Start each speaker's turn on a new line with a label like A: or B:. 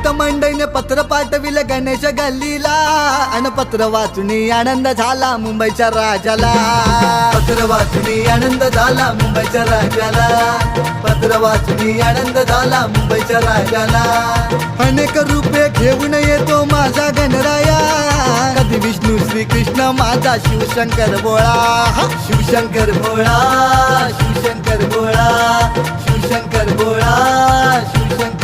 A: मित्रमंडळीने पत्र पाठविलं गणेश गल्लीला आणि पत्र वाचून आनंद झाला मुंबईच्या राजाला. पत्र वाचून आनंद झाला मुंबईच्या राजाला. पत्र वाचून आनंद झाला मुंबईच्या राजाला. अनेक रूपे घेऊन येतो माझा गणराया. कधी विष्णू श्रीकृष्ण माझा शिवशंकर भोळा. शिवशंकर भोळा, शिवशंकर भोळा, शिवशंकर भोळा, शिवशंकर